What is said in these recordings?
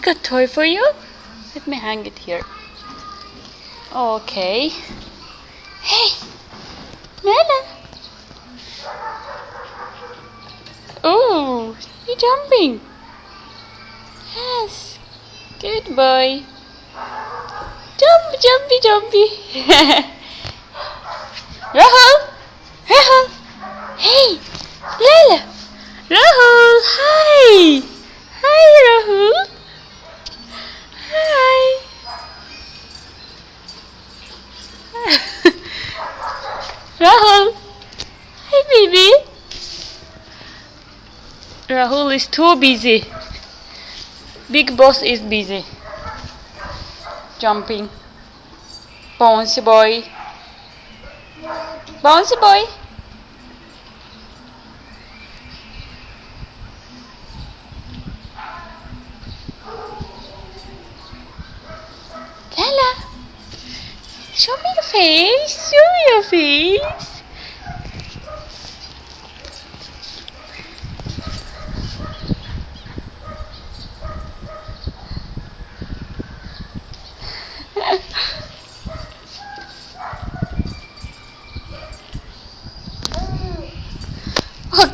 got toy for you. Let me hang it here. Okay. Hey, Nana. Oh, you're jumping. Yes. Good boy. Jump, jumpy, jumpy. Rahul. Rahul. Hey, Lala. Rahul. Hi. Hi, Rahul. Hi. Rahul. Hi, baby. Rahul is too busy. Big boss is busy. Jumping. Bouncy boy. Bouncy boy. Lala. Show me your face. Show me your face.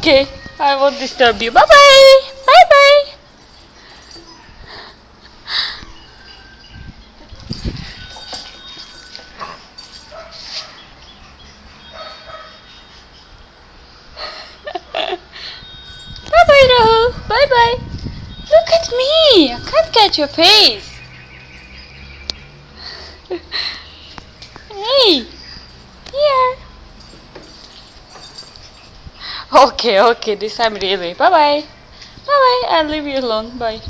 Okay, I won't disturb you. Bye bye. Bye bye. Bye bye, Rahul. Bye bye. Look at me. I can't catch your face. Hey, here. Okay, this time really. Bye bye. Bye bye. I'll leave you alone. Bye.